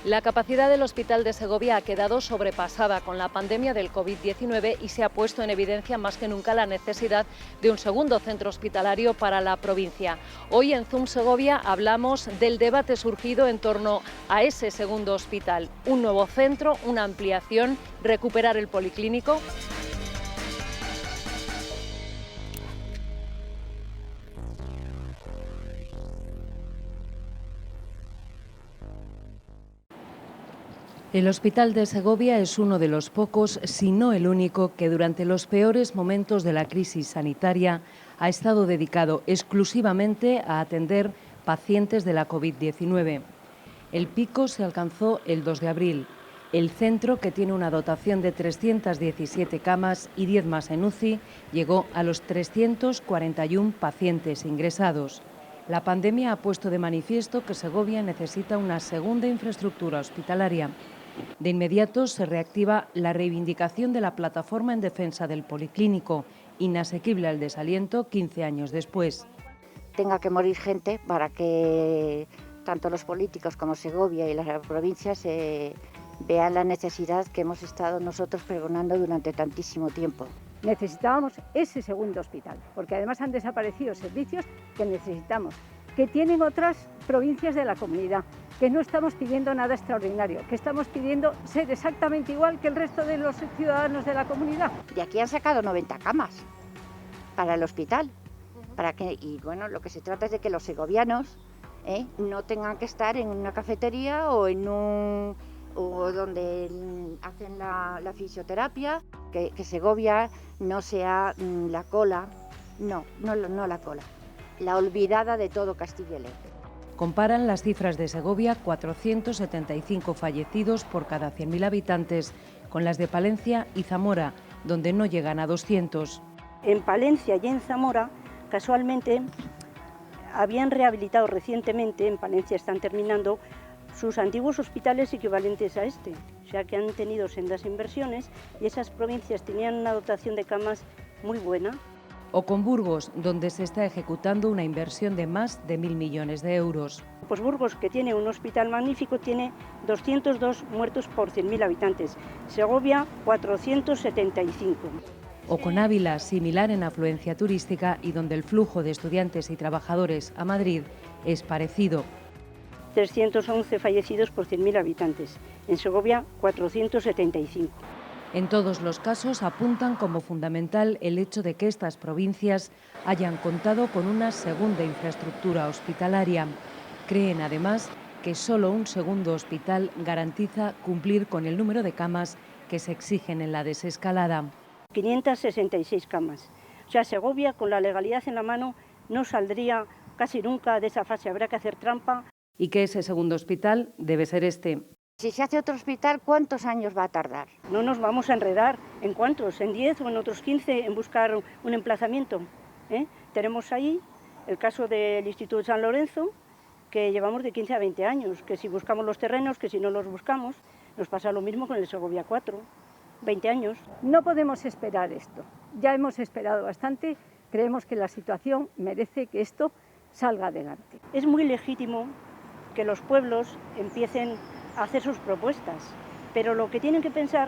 La capacidad del Hospital de Segovia ha quedado sobrepasada con la pandemia del COVID-19 y se ha puesto en evidencia más que nunca la necesidad de un segundo centro hospitalario para la provincia. Hoy en Zoom Segovia hablamos del debate surgido en torno a ese segundo hospital. Un nuevo centro, una ampliación, recuperar el policlínico. El Hospital de Segovia es uno de los pocos, si no el único, que durante los peores momentos de la crisis sanitaria ha estado dedicado exclusivamente a atender pacientes de la COVID-19. El pico se alcanzó el 2 de abril. El centro, que tiene una dotación de 317 camas y 10 más en UCI, llegó a los 341 pacientes ingresados. La pandemia ha puesto de manifiesto que Segovia necesita una segunda infraestructura hospitalaria. De inmediato se reactiva la reivindicación de la plataforma en defensa del policlínico, inasequible al desaliento 15 años después. Tenga que morir gente para que tanto los políticos como Segovia y las provincias vean la necesidad que hemos estado nosotros pregonando durante tantísimo tiempo. Necesitábamos ese segundo hospital, porque además han desaparecido servicios que necesitamos, que tienen otras provincias de la comunidad, que no estamos pidiendo nada extraordinario, que estamos pidiendo ser exactamente igual que el resto de los ciudadanos de la comunidad. De aquí han sacado 90 camas para el hospital, y bueno, lo que se trata es de que los segovianos no tengan que estar en una cafetería o donde hacen la fisioterapia, que Segovia no sea la cola, no la cola, la olvidada de todo Castilla y León. Comparan las cifras de Segovia, 475 fallecidos por cada 100.000 habitantes, con las de Palencia y Zamora, donde no llegan a 200. En Palencia y en Zamora, casualmente, habían rehabilitado recientemente, en Palencia están terminando, sus antiguos hospitales equivalentes a este, o sea que han tenido sendas inversiones y esas provincias tenían una dotación de camas muy buena. O con Burgos, donde se está ejecutando una inversión de más de 1.000 millones de euros. Pues Burgos, que tiene un hospital magnífico, tiene 202 muertos por 100.000 habitantes. Segovia, 475. O con Ávila, similar en afluencia turística y donde el flujo de estudiantes y trabajadores a Madrid es parecido. 311 fallecidos por 100.000 habitantes. En Segovia, 475. En todos los casos apuntan como fundamental el hecho de que estas provincias hayan contado con una segunda infraestructura hospitalaria. Creen además que solo un segundo hospital garantiza cumplir con el número de camas que se exigen en la desescalada. 566 camas. O sea, Segovia, con la legalidad en la mano, no saldría casi nunca de esa fase, habrá que hacer trampa. Y que ese segundo hospital debe ser este. Si se hace otro hospital, ¿cuántos años va a tardar? No nos vamos a enredar. ¿En cuántos? ¿En 10 o en otros 15 en buscar un emplazamiento? Tenemos ahí el caso del Instituto de San Lorenzo, que llevamos de 15 a 20 años, que si buscamos los terrenos, que si no los buscamos, nos pasa lo mismo con el Segovia 4, 20 años. No podemos esperar esto. Ya hemos esperado bastante. Creemos que la situación merece que esto salga adelante. Es muy legítimo que los pueblos empiecen a hacer sus propuestas, pero lo que tienen que pensar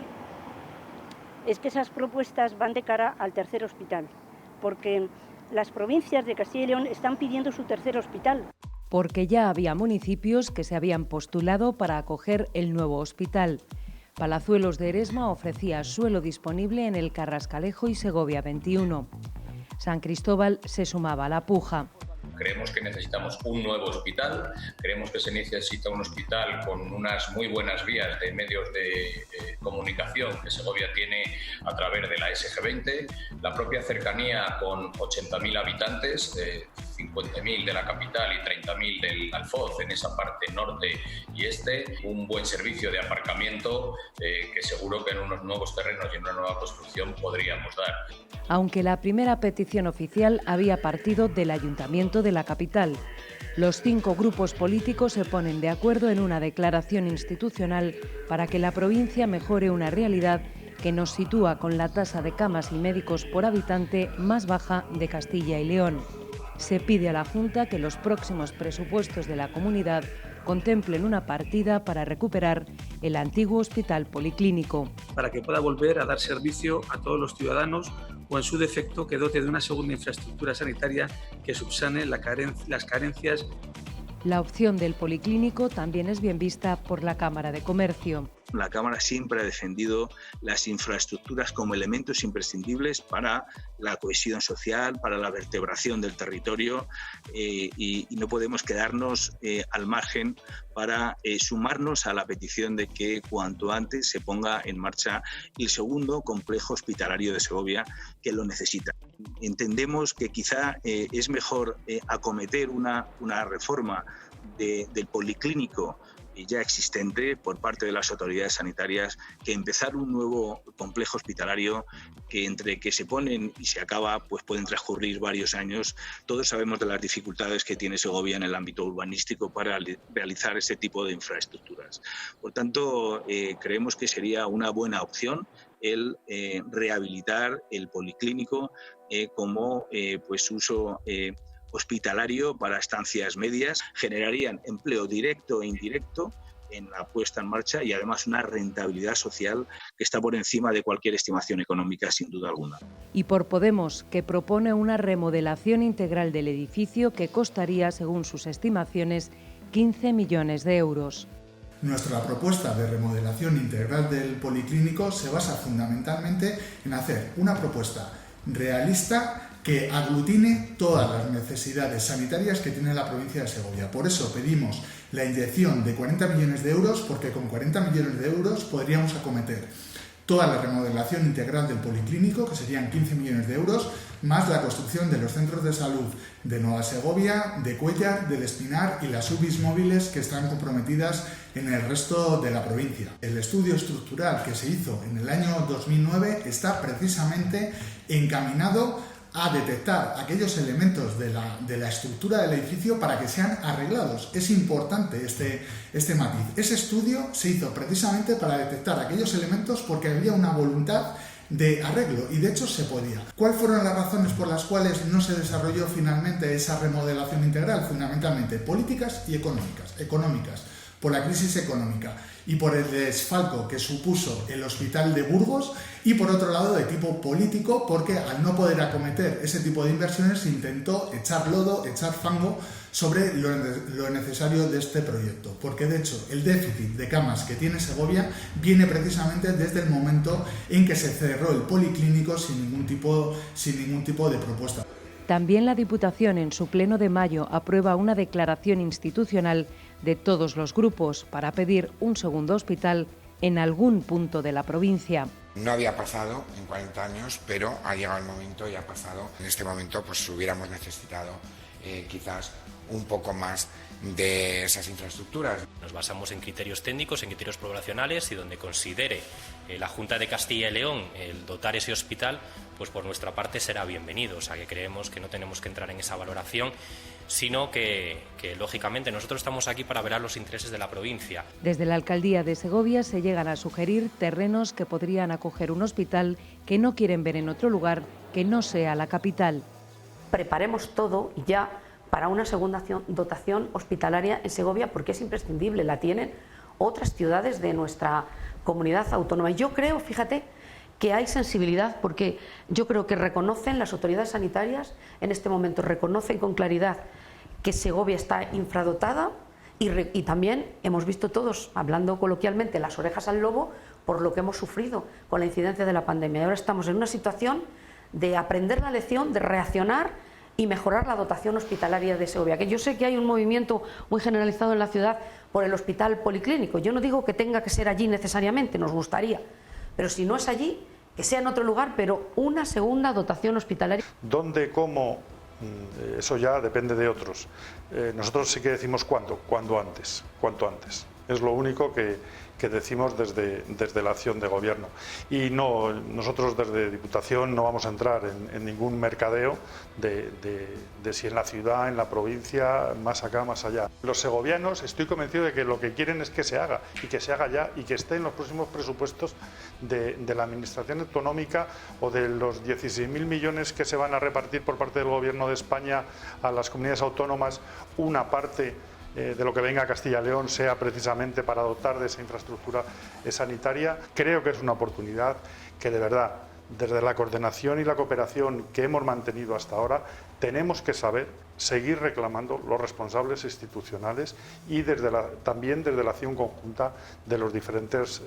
es que esas propuestas van de cara al tercer hospital, porque las provincias de Castilla y León están pidiendo su tercer hospital. Porque ya había municipios que se habían postulado para acoger el nuevo hospital. Palazuelos de Eresma ofrecía suelo disponible en el Carrascalejo y Segovia 21. San Cristóbal se sumaba a la puja. Creemos que necesitamos un nuevo hospital, creemos que se necesita un hospital con unas muy buenas vías de medios de comunicación que Segovia tiene a través de la SG20, la propia cercanía con 80.000 habitantes, 50.000 de la capital y 30.000 del Alfoz en esa parte norte y este, un buen servicio de aparcamiento que seguro que en unos nuevos terrenos y en una nueva construcción podríamos dar. Aunque la primera petición oficial había partido del Ayuntamiento de la capital. Los 5 grupos políticos se ponen de acuerdo en una declaración institucional para que la provincia mejore una realidad que nos sitúa con la tasa de camas y médicos por habitante más baja de Castilla y León. Se pide a la Junta que los próximos presupuestos de la comunidad contemplen una partida para recuperar el antiguo hospital policlínico. Para que pueda volver a dar servicio a todos los ciudadanos o, en su defecto, que dote de una segunda infraestructura sanitaria que subsane las carencias. La opción del policlínico también es bien vista por la Cámara de Comercio. La Cámara siempre ha defendido las infraestructuras como elementos imprescindibles para la cohesión social, para la vertebración del territorio y no podemos quedarnos al margen para sumarnos a la petición de que cuanto antes se ponga en marcha el segundo complejo hospitalario de Segovia, que lo necesita. Entendemos que quizá es mejor acometer una reforma del policlínico ya existente por parte de las autoridades sanitarias que empezar un nuevo complejo hospitalario que entre que se ponen y se acaba pues pueden transcurrir varios años. Todos sabemos de las dificultades que tiene Segovia en el ámbito urbanístico para realizar ese tipo de infraestructuras. Por tanto, creemos que sería una buena opción el rehabilitar el policlínico como pues uso hospitalario para estancias medias, generarían empleo directo e indirecto en la puesta en marcha y además una rentabilidad social que está por encima de cualquier estimación económica, sin duda alguna. Y por Podemos, que propone una remodelación integral del edificio que costaría, según sus estimaciones, 15 millones de euros. Nuestra propuesta de remodelación integral del policlínico se basa fundamentalmente en hacer una propuesta realista que aglutine todas las necesidades sanitarias que tiene la provincia de Segovia. Por eso pedimos la inyección de 40 millones de euros, porque con 40 millones de euros podríamos acometer toda la remodelación integral del policlínico, que serían 15 millones de euros, más la construcción de los centros de salud de Nueva Segovia, de Cuéllar, del Espinar y las UBIs móviles que están comprometidas en el resto de la provincia. El estudio estructural que se hizo en el año 2009 está precisamente encaminado a detectar aquellos elementos de la estructura del edificio para que sean arreglados. Es importante este matiz. Ese estudio se hizo precisamente para detectar aquellos elementos porque había una voluntad de arreglo y de hecho se podía. ¿Cuáles fueron las razones por las cuales no se desarrolló finalmente esa remodelación integral? Fundamentalmente políticas y económicas, por la crisis económica y por el desfalco que supuso el hospital de Burgos, y por otro lado de tipo político, porque al no poder acometer ese tipo de inversiones se intentó echar lodo, echar fango sobre lo necesario de este proyecto, porque de hecho el déficit de camas que tiene Segovia viene precisamente desde el momento en que se cerró el policlínico sin ningún tipo de propuesta. También la Diputación en su pleno de mayo aprueba una declaración institucional de todos los grupos para pedir un segundo hospital en algún punto de la provincia. No había pasado en 40 años, pero ha llegado el momento y ha pasado. En este momento pues hubiéramos necesitado quizás un poco más de esas infraestructuras. Nos basamos en criterios técnicos, en criterios poblacionales, y donde considere la Junta de Castilla y León el dotar ese hospital, pues por nuestra parte será bienvenido. O sea, que creemos que no tenemos que entrar en esa valoración, sino que lógicamente nosotros estamos aquí para velar los intereses de la provincia. Desde la Alcaldía de Segovia se llegan a sugerir terrenos que podrían acoger un hospital que no quieren ver en otro lugar que no sea la capital. Preparemos todo ya para una segunda dotación hospitalaria en Segovia, porque es imprescindible, la tienen otras ciudades de nuestra comunidad autónoma. Yo creo, fíjate, que hay sensibilidad, porque yo creo que reconocen las autoridades sanitarias, en este momento reconocen con claridad que Segovia está infradotada y también hemos visto todos, hablando coloquialmente, las orejas al lobo por lo que hemos sufrido con la incidencia de la pandemia. Y ahora estamos en una situación de aprender la lección, de reaccionar y mejorar la dotación hospitalaria de Segovia. Que yo sé que hay un movimiento muy generalizado en la ciudad por el hospital policlínico. Yo no digo que tenga que ser allí necesariamente, nos gustaría, pero si no es allí, que sea en otro lugar, pero una segunda dotación hospitalaria. ¿Dónde, cómo? Eso ya depende de otros. Nosotros sí que decimos cuándo, cuanto antes. Es lo único que decimos desde la acción de gobierno. Y no, nosotros desde Diputación no vamos a entrar en ningún mercadeo de si en la ciudad, en la provincia, más acá, más allá. Los segovianos, estoy convencido de que lo que quieren es que se haga, y que se haga ya, y que esté en los próximos presupuestos de la Administración autonómica, o de los 16.000 millones que se van a repartir por parte del Gobierno de España a las comunidades autónomas, una parte de lo que venga a Castilla y León sea precisamente para dotar de esa infraestructura sanitaria. Creo que es una oportunidad que de verdad, desde la coordinación y la cooperación que hemos mantenido hasta ahora, tenemos que saber seguir reclamando los responsables institucionales y también desde la acción conjunta de los diferentes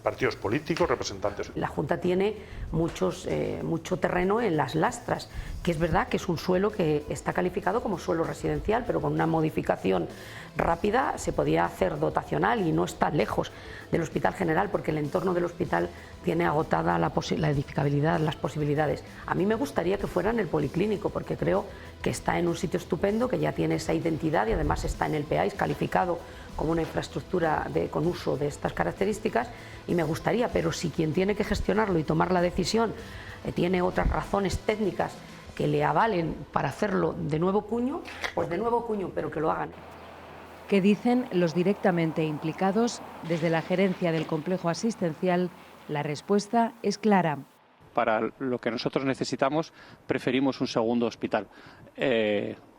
partidos políticos representantes. La Junta tiene mucho terreno en las Lastras, que es verdad que es un suelo que está calificado como suelo residencial, pero con una modificación rápida se podía hacer dotacional y no está lejos del Hospital General, porque el entorno del hospital tiene agotada la edificabilidad, las posibilidades. A mí me gustaría que fuera en el Policlínico, porque creo que está en un sitio estupendo, que ya tiene esa identidad y además está en el PEAIS calificado como una infraestructura con uso de estas características, y me gustaría, pero si quien tiene que gestionarlo y tomar la decisión tiene otras razones técnicas que le avalen para hacerlo de nuevo cuño, pues de nuevo cuño, pero que lo hagan. ¿Qué dicen los directamente implicados? Desde la gerencia del complejo asistencial, la respuesta es clara. Para lo que nosotros necesitamos, preferimos un segundo hospital.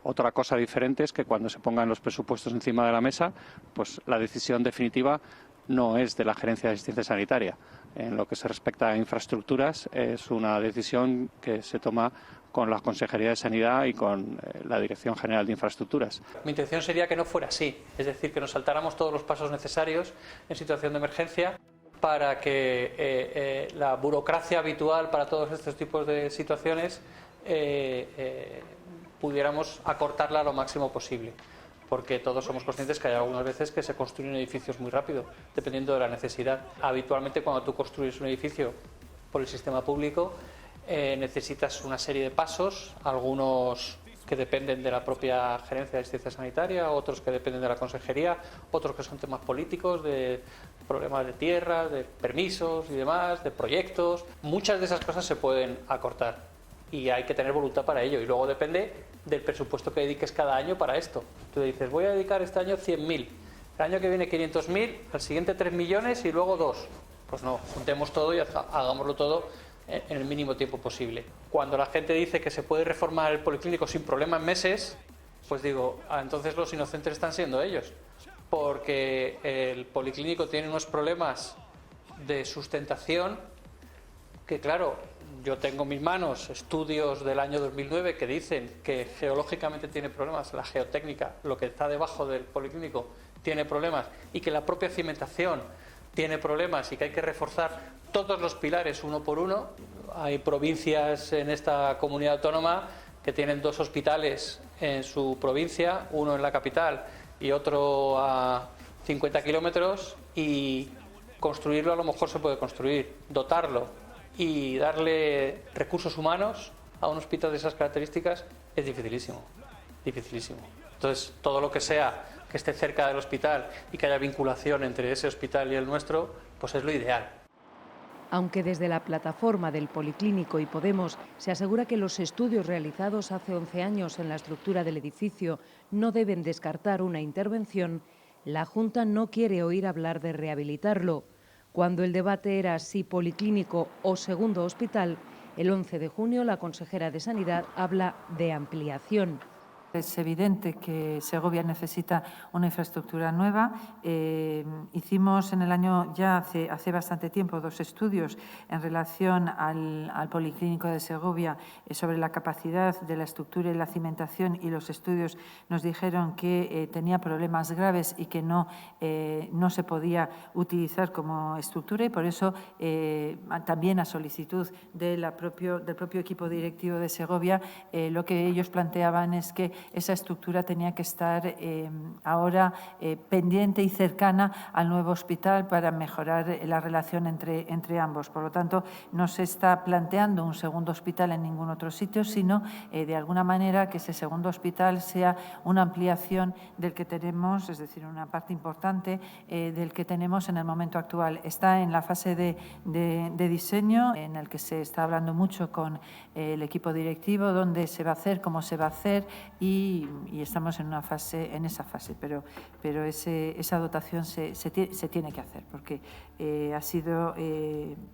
Otra cosa diferente es que cuando se pongan los presupuestos encima de la mesa, pues la decisión definitiva no es de la Gerencia de Asistencia Sanitaria. En lo que se respecta a infraestructuras, es una decisión que se toma con la Consejería de Sanidad y con la Dirección General de Infraestructuras. Mi intención sería que no fuera así, es decir, que nos saltáramos todos los pasos necesarios en situación de emergencia para que la burocracia habitual para todos estos tipos de situaciones pudiéramos acortarla lo máximo posible. Porque todos somos conscientes que hay algunas veces que se construyen edificios muy rápido, dependiendo de la necesidad. Habitualmente, cuando tú construyes un edificio por el sistema público, necesitas una serie de pasos, algunos que dependen de la propia Gerencia de Asistencia Sanitaria, otros que dependen de la Consejería, otros que son temas políticos, de problemas de tierra, de permisos y demás, de proyectos. Muchas de esas cosas se pueden acortar y hay que tener voluntad para ello. Y luego depende del presupuesto que dediques cada año para esto. Tú dices, voy a dedicar este año 100.000, el año que viene 500.000, al siguiente 3 millones y luego 2. Pues no, juntemos todo y hagámoslo todo en el mínimo tiempo posible. Cuando la gente dice que se puede reformar el Policlínico sin problema en meses, pues digo, entonces los inocentes están siendo ellos, porque el Policlínico tiene unos problemas de sustentación que, claro, yo tengo en mis manos estudios del año 2009 que dicen que geológicamente tiene problemas, la geotécnica, lo que está debajo del Policlínico tiene problemas, y que la propia cimentación tiene problemas y que hay que reforzar todos los pilares uno por uno. Hay provincias en esta comunidad autónoma que tienen 2 hospitales en su provincia, uno en la capital y otro a 50 kilómetros, y construirlo a lo mejor se puede construir, dotarlo y darle recursos humanos a un hospital de esas características es dificilísimo, dificilísimo. Entonces, todo lo que sea que esté cerca del hospital y que haya vinculación entre ese hospital y el nuestro, pues es lo ideal. Aunque desde la plataforma del Policlínico y Podemos se asegura que los estudios realizados hace 11 años en la estructura del edificio no deben descartar una intervención, la Junta no quiere oír hablar de rehabilitarlo. Cuando el debate era si policlínico o segundo hospital, el 11 de junio la consejera de Sanidad habla de ampliación. Es evidente que Segovia necesita una infraestructura nueva. Hicimos en el año, ya hace bastante tiempo, 2 estudios en relación al Policlínico de Segovia sobre la capacidad de la estructura y la cimentación, y los estudios nos dijeron que tenía problemas graves y que no se podía utilizar como estructura, y por eso también a solicitud del propio equipo directivo de Segovia lo que ellos planteaban es que esa estructura tenía que estar ahora pendiente y cercana al nuevo hospital para mejorar la relación entre ambos. Por lo tanto, no se está planteando un segundo hospital en ningún otro sitio, sino de alguna manera que ese segundo hospital sea una ampliación del que tenemos, es decir, una parte importante del que tenemos en el momento actual. Está en la fase de diseño, en el que se está hablando mucho con el equipo directivo, dónde se va a hacer, cómo se va a hacer, y estamos en esa fase, pero esa dotación se tiene que hacer, porque ha sido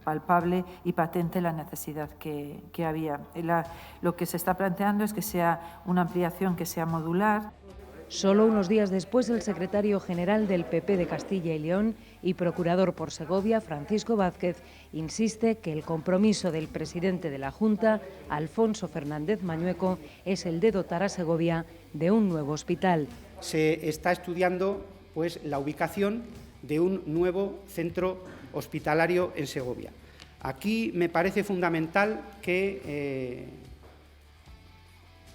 palpable y patente la necesidad que había. Lo que se está planteando es que sea una ampliación que sea modular. Solo unos días después, el secretario general del PP de Castilla y León y procurador por Segovia, Francisco Vázquez, insiste que el compromiso del presidente de la Junta, Alfonso Fernández Mañueco, es el de dotar a Segovia de un nuevo hospital. Se está estudiando pues, la ubicación de un nuevo centro hospitalario en Segovia. Aquí me parece fundamental que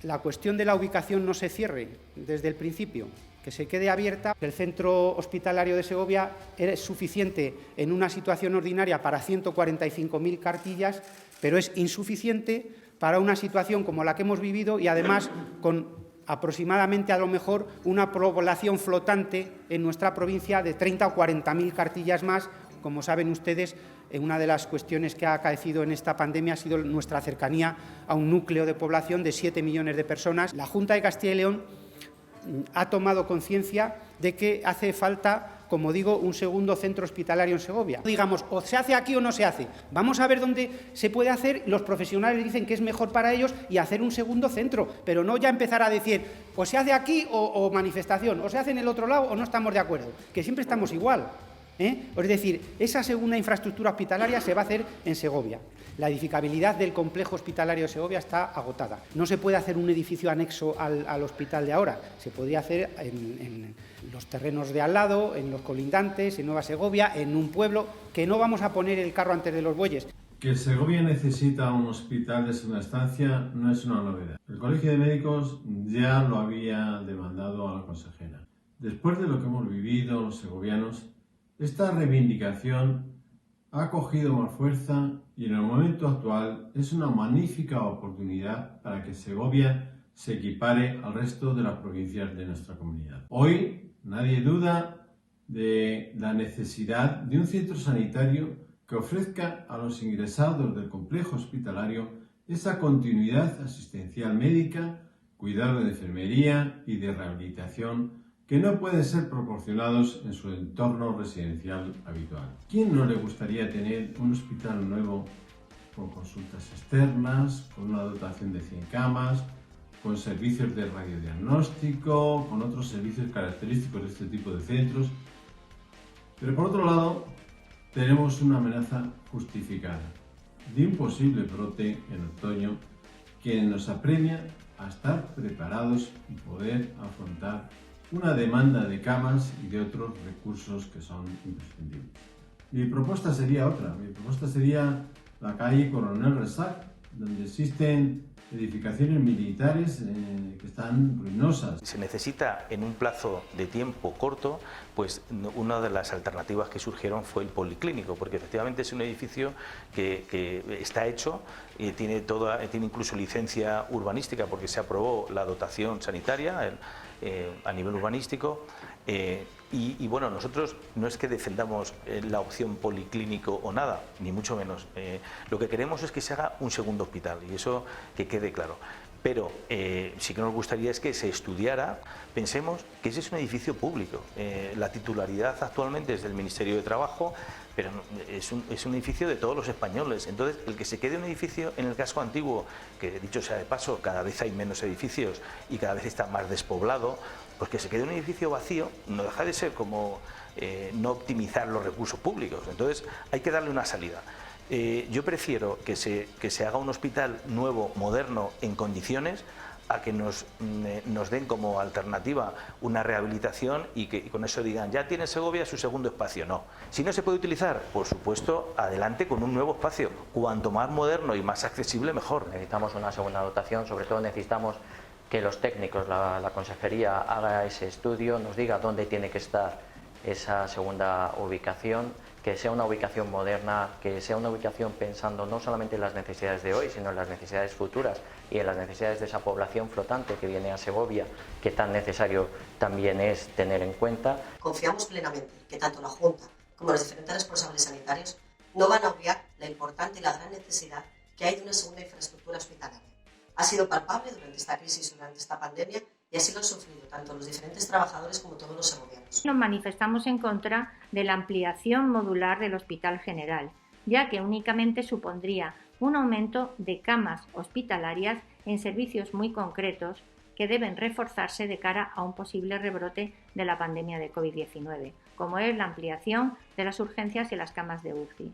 la cuestión de la ubicación no se cierre desde el principio, que se quede abierta. El centro hospitalario de Segovia es suficiente en una situación ordinaria para 145.000 cartillas, pero es insuficiente para una situación como la que hemos vivido y además con aproximadamente a lo mejor una población flotante en nuestra provincia de 30 o 40.000 cartillas más. Como saben ustedes, una de las cuestiones que ha acaecido en esta pandemia ha sido nuestra cercanía a un núcleo de población de 7 millones de personas. La Junta de Castilla y León ha tomado conciencia de que hace falta, como digo, un segundo centro hospitalario en Segovia. Digamos, o se hace aquí o no se hace. Vamos a ver dónde se puede hacer. Los profesionales dicen que es mejor para ellos y hacer un segundo centro, pero no ya empezar a decir o se hace aquí o manifestación, o se hace en el otro lado o no estamos de acuerdo, que siempre estamos igual. Es decir, esa segunda infraestructura hospitalaria se va a hacer en Segovia. La edificabilidad del complejo hospitalario de Segovia está agotada. No se puede hacer un edificio anexo al hospital de ahora. Se podría hacer en los terrenos de al lado, en los colindantes, en Nueva Segovia, en un pueblo, que no vamos a poner el carro antes de los bueyes. Que Segovia necesita un hospital de segunda instancia no es una novedad. El Colegio de Médicos ya lo había demandado a la consejera. Después de lo que hemos vivido los segovianos, esta reivindicación ha cogido más fuerza y en el momento actual es una magnífica oportunidad para que Segovia se equipare al resto de las provincias de nuestra comunidad. Hoy nadie duda de la necesidad de un centro sanitario que ofrezca a los ingresados del complejo hospitalario esa continuidad asistencial médica, cuidado de enfermería y de rehabilitación que no pueden ser proporcionados en su entorno residencial habitual. ¿Quién no le gustaría tener un hospital nuevo con consultas externas, con una dotación de 100 camas, con servicios de radiodiagnóstico, con otros servicios característicos de este tipo de centros? Pero por otro lado, tenemos una amenaza justificada de un posible brote en otoño que nos apremia a estar preparados y poder afrontar una demanda de camas y de otros recursos que son imprescindibles. Mi propuesta sería otra. Mi propuesta sería la calle Coronel Resac, donde existen edificaciones militares que están ruinosas. Se necesita en un plazo de tiempo corto, pues una de las alternativas que surgieron fue el policlínico, porque efectivamente es un edificio que está hecho, tiene incluso licencia urbanística porque se aprobó la dotación sanitaria a nivel urbanístico. Y bueno, nosotros no es que defendamos la opción policlínico o nada, ni mucho menos. Lo que queremos es que se haga un segundo hospital y eso que quede claro. Pero sí que nos gustaría es que se estudiara. Pensemos que ese es un edificio público. La titularidad actualmente es del Ministerio de Trabajo, pero es un edificio de todos los españoles. Entonces, el que se quede un edificio en el casco antiguo, que dicho sea de paso, cada vez hay menos edificios y cada vez está más despoblado, pues que se quede un edificio vacío no deja de ser como no optimizar los recursos públicos. Entonces, hay que darle una salida. Yo prefiero que se haga un hospital nuevo, moderno, en condiciones, a que nos den como alternativa una rehabilitación y que con eso digan, ya tiene Segovia su segundo espacio. No. Si no se puede utilizar, por supuesto, adelante con un nuevo espacio. Cuanto más moderno y más accesible, mejor. Necesitamos una segunda dotación, sobre todo necesitamos que los técnicos, la consejería haga ese estudio, nos diga dónde tiene que estar esa segunda ubicación, que sea una ubicación moderna, que sea una ubicación pensando no solamente en las necesidades de hoy, sino en las necesidades futuras y en las necesidades de esa población flotante que viene a Segovia, que tan necesario también es tener en cuenta. Confiamos plenamente que tanto la Junta como los diferentes responsables sanitarios no van a obviar la importante y la gran necesidad que hay de una segunda infraestructura hospitalaria. Ha sido palpable durante esta crisis, durante esta pandemia, y así lo han sufrido tanto los diferentes trabajadores como todos los segovianos. Nos manifestamos en contra de la ampliación modular del Hospital General, ya que únicamente supondría un aumento de camas hospitalarias en servicios muy concretos que deben reforzarse de cara a un posible rebrote de la pandemia de COVID-19, como es la ampliación de las urgencias y las camas de UCI.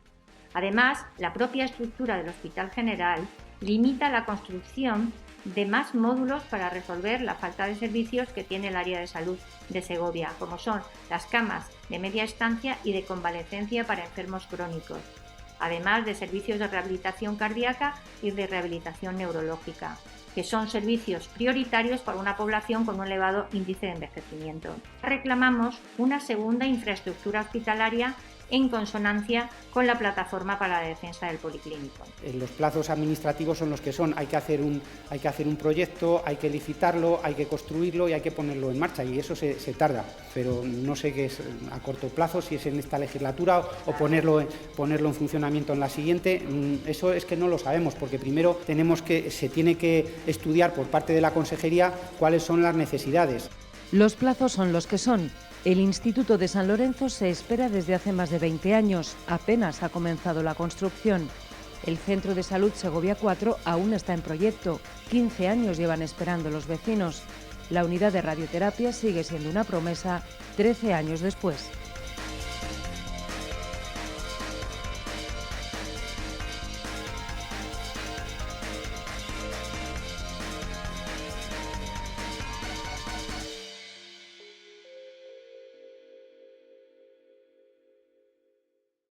Además, la propia estructura del Hospital General limita la construcción de más módulos para resolver la falta de servicios que tiene el área de salud de Segovia, como son las camas de media estancia y de convalecencia para enfermos crónicos, además de servicios de rehabilitación cardíaca y de rehabilitación neurológica, que son servicios prioritarios para una población con un elevado índice de envejecimiento. Reclamamos una segunda infraestructura hospitalaria en consonancia con la plataforma para la defensa del policlínico. Los plazos administrativos son los que son, hay que hacer un proyecto, hay que licitarlo, hay que construirlo y hay que ponerlo en marcha, y eso se tarda, pero no sé qué es a corto plazo, si es en esta legislatura o ponerlo en funcionamiento en la siguiente. Eso es que no lo sabemos, porque primero se tiene que estudiar por parte de la Consejería cuáles son las necesidades. Los plazos son los que son. El Instituto de San Lorenzo se espera desde hace más de 20 años. Apenas ha comenzado la construcción. El Centro de Salud Segovia 4 aún está en proyecto. 15 años llevan esperando los vecinos. La unidad de radioterapia sigue siendo una promesa 13 años después.